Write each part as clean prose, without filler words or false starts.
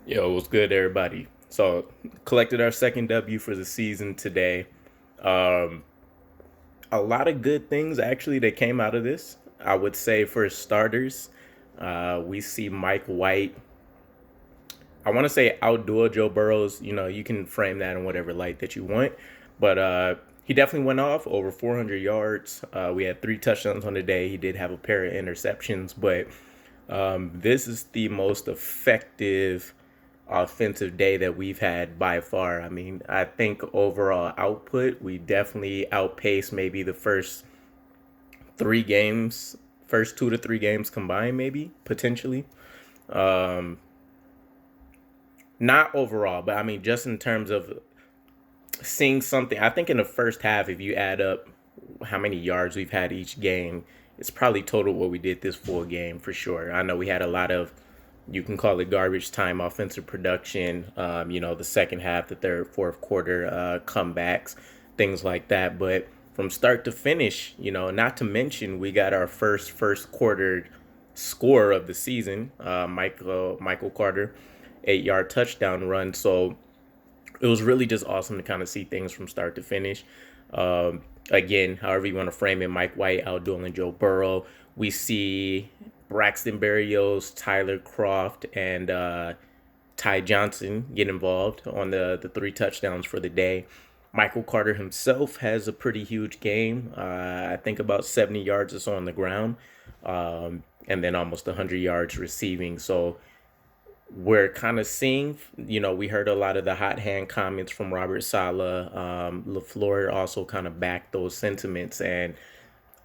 Yo, what's good, everybody? So, collected our second W for the season today. Um, a lot of good things actually that came out of this. I would say for starters, we see Mike White. I want to say outdoor Joe Burrows. You can frame that in whatever light that you want, but he definitely went off over 400 yards. We had 3 touchdowns on the day. He did have a pair of interceptions, but this is the most effective offensive day that we've had by far. I mean, I think overall output, we definitely outpaced maybe the first 2 to 3 games combined, maybe potentially. Um, Not overall, but I mean, just in terms of seeing something, I think in the first half, if you add up how many yards we've had each game, it's probably total what we did this full game for sure. I know we had a lot of, you can call it garbage time offensive production, the second half, the third, fourth quarter comebacks, things like that. But from start to finish, not to mention we got our first quarter score of the season, Michael Carter, 8 yard touchdown run. So it was really just awesome to kind of see things from start to finish. Again, however you want to frame it, Mike White outdueling Joe Burrow. We see Braxton Berrios, Tyler Croft, and Ty Johnson get involved on the 3 touchdowns for the day. Michael Carter himself has a pretty huge game. I think about 70 yards or so on the ground, and then almost 100 yards receiving. So we're kind of seeing, we heard a lot of the hot hand comments from Robert Sala. LaFleur also kind of backed those sentiments. And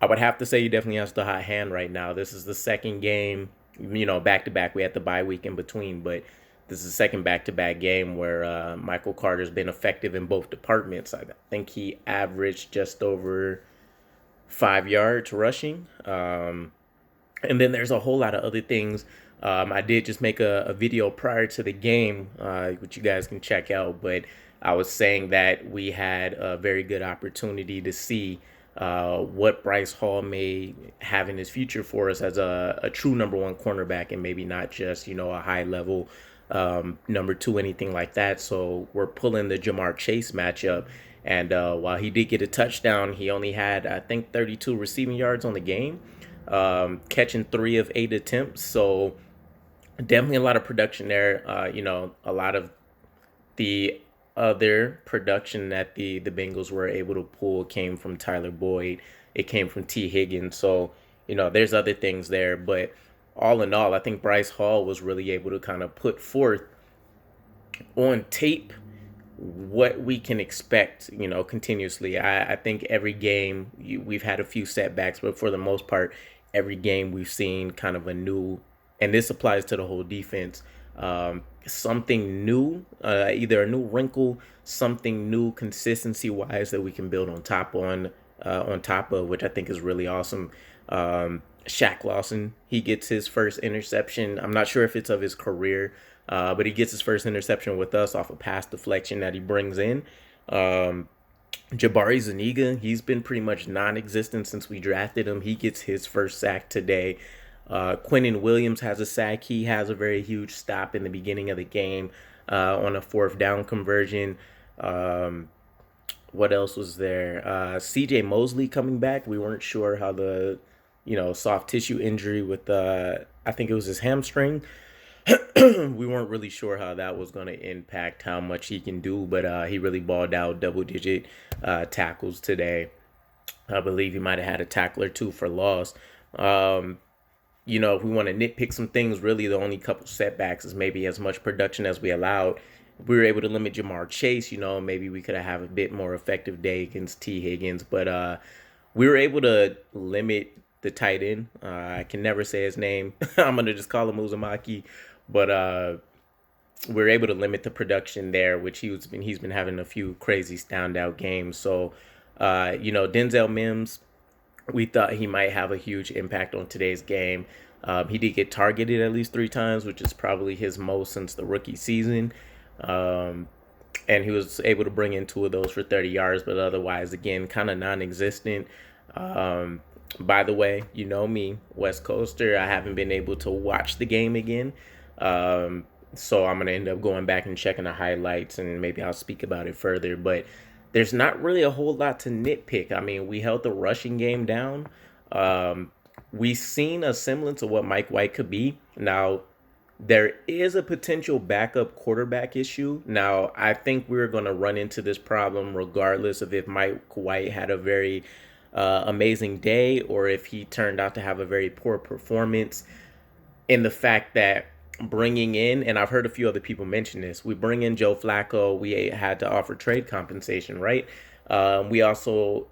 I would have to say he definitely has the hot hand right now. This is the second game, back to back. We had the bye week in between, but this is the second back to back game where Michael Carter's been effective in both departments. I think he averaged just over 5 yards rushing. And then there's a whole lot of other things. I did just make a video prior to the game, which you guys can check out. But I was saying that we had a very good opportunity to see what Bryce Hall may have in his future for us as a true number one cornerback and maybe not just, a high level number two, anything like that. So we're pulling the Jamar Chase matchup. And while he did get a touchdown, he only had, I think, 32 receiving yards on the game, catching 3 of 8 attempts. So definitely a lot of production there. A lot of the other production that the Bengals were able to pull came from Tyler Boyd. It came from T. Higgins. So, there's other things there. But all in all, I think Bryce Hall was really able to kind of put forth on tape what we can expect, continuously. I think every game we've had a few setbacks, but for the most part, every game we've seen kind of a new, and this applies to the whole defense, something new, either a new wrinkle, something new consistency wise that we can build on top of, which I think is really awesome. Shaq Lawson, he gets his first interception. I'm not sure if it's of his career, but he gets his first interception with us off a pass deflection that he brings in. Um, Jabari Zuniga, he's been pretty much non-existent since we drafted him. He gets his first sack today. Quinnen Williams has a sack. He has a very huge stop in the beginning of the game on a fourth down conversion. Um, what else was there? CJ Mosley coming back. We weren't sure how the, soft tissue injury with, I think it was his hamstring. We weren't really sure how that was going to impact how much he can do, but he really balled out, double digit tackles today. I believe he might have had a tackle or two for loss. Um, if we want to nitpick some things, really the only couple setbacks is maybe as much production as we allowed. We were able to limit Jamar Chase, maybe we could have a bit more effective day against T. Higgins, but we were able to limit the tight end. I can never say his name. I'm going to just call him Uzumaki, but we're able to limit the production there, which he's been having a few crazy standout games. So, Denzel Mims, we thought he might have a huge impact on today's game. He did get targeted at least 3 times, which is probably his most since the rookie season. Um, and he was able to bring in 2 of those for 30 yards, but otherwise, again, kind of non-existent. Um, by the way, you know me, West Coaster, I haven't been able to watch the game again. Um, So I'm going to end up going back and checking the highlights, and maybe I'll speak about it further. But there's not really a whole lot to nitpick. I mean, we held the rushing game down. Um, we've seen a semblance of what Mike White could be. Now, there is a potential backup quarterback issue. Now, I think we're going to run into this problem regardless of if Mike White had a very amazing day or if he turned out to have a very poor performance. In the fact that bringing in, and I've heard a few other people mention this, we bring in Joe Flacco, we had to offer trade compensation, right? We also,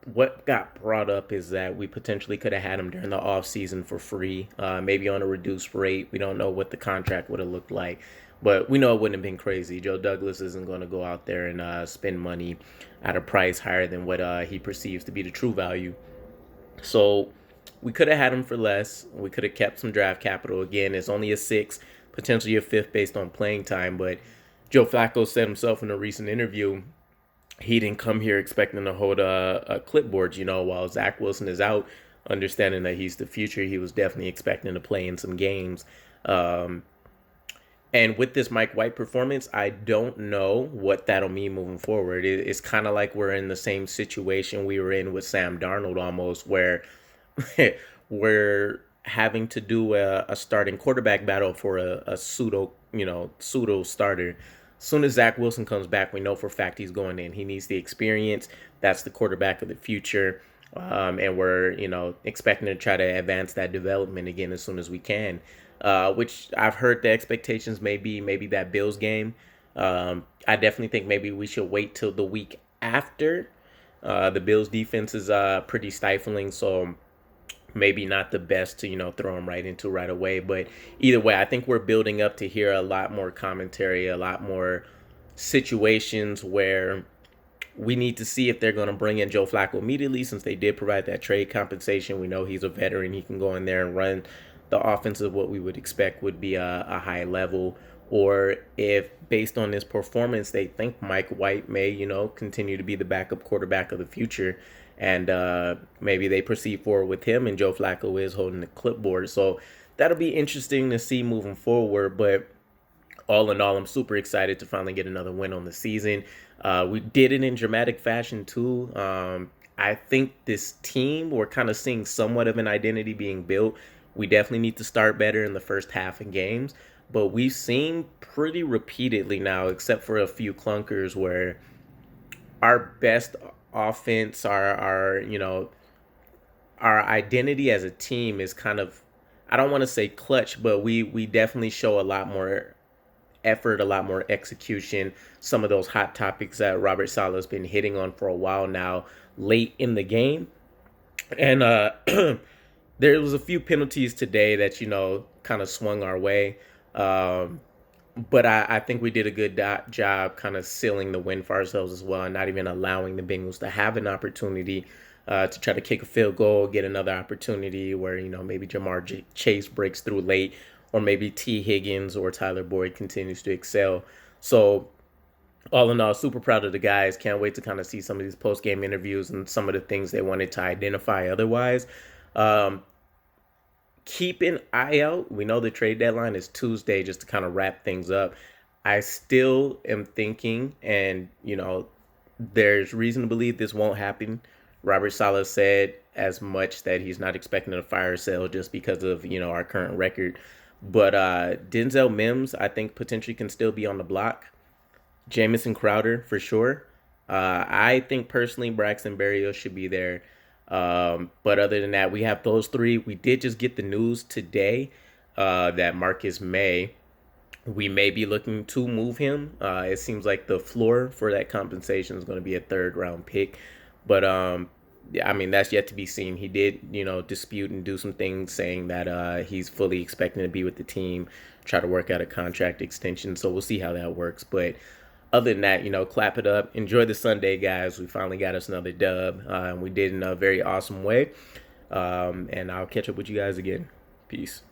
what got brought up is that we potentially could have had him during the offseason for free, maybe on a reduced rate. We don't know what the contract would have looked like, but we know it wouldn't have been crazy. Joe Douglas isn't going to go out there and spend money at a price higher than what he perceives to be the true value. So we could have had him for less. We could have kept some draft capital. Again, it's only a six, potentially a fifth based on playing time. But Joe Flacco said himself in a recent interview, he didn't come here expecting to hold a clipboard, while Zach Wilson is out, understanding that he's the future. He was definitely expecting to play in some games. Um, and with this Mike White performance, I don't know what that'll mean moving forward. It's kind of like we're in the same situation we were in with Sam Darnold almost, where we're having to do a starting quarterback battle for a pseudo starter. As soon as Zach Wilson comes back, we know for a fact he's going in. He needs the experience. That's the quarterback of the future. And we're, expecting to try to advance that development again as soon as we can. Which I've heard the expectations may be maybe that Bills game. I definitely think maybe we should wait till the week after. The Bills defense is pretty stifling, so maybe not the best to throw him right into right away. But either way, I think we're building up to hear a lot more commentary, a lot more situations where we need to see if they're going to bring in Joe Flacco immediately, since they did provide that trade compensation. We know he's a veteran. He can go in there and run the offense of what we would expect would be a high level. Or if, based on this performance, they think Mike White may, continue to be the backup quarterback of the future. And maybe they proceed forward with him, and Joe Flacco is holding the clipboard. So that'll be interesting to see moving forward. But all in all, I'm super excited to finally get another win on the season. We did it in dramatic fashion too. I think this team, we're kind of seeing somewhat of an identity being built. We definitely need to start better in the first half of games, but we've seen pretty repeatedly now, except for a few clunkers, where our best offense, our identity as a team is kind of, I don't want to say clutch, but we definitely show a lot more effort, a lot more execution. Some of those hot topics that Robert Saleh's been hitting on for a while now, late in the game. And there was a few penalties today that kind of swung our way. But I think we did a good job kind of sealing the win for ourselves as well, and not even allowing the Bengals to have an opportunity to try to kick a field goal, get another opportunity where, maybe Chase breaks through late, or maybe T. Higgins or Tyler Boyd continues to excel. So all in all, super proud of the guys. Can't wait to kind of see some of these post-game interviews and some of the things they wanted to identify otherwise. Keep an eye out. We know the trade deadline is Tuesday, just to kind of wrap things up. I still am thinking, and, there's reason to believe this won't happen. Robert Saleh said as much, that he's not expecting a fire sale just because of, our current record. But Denzel Mims, I think, potentially can still be on the block. Jamison Crowder, for sure. I think, personally, Braxton Berrios should be there. But other than that, we have those three. We did just get the news today that Marcus May, we may be looking to move him. It seems like the floor for that compensation is going to be a third-round pick. But yeah, I mean, that's yet to be seen. He did, dispute and do some things, saying that he's fully expecting to be with the team, try to work out a contract extension. So we'll see how that works. But other than that, clap it up. Enjoy the Sunday, guys. We finally got us another dub. And we did in a very awesome way. And I'll catch up with you guys again. Peace.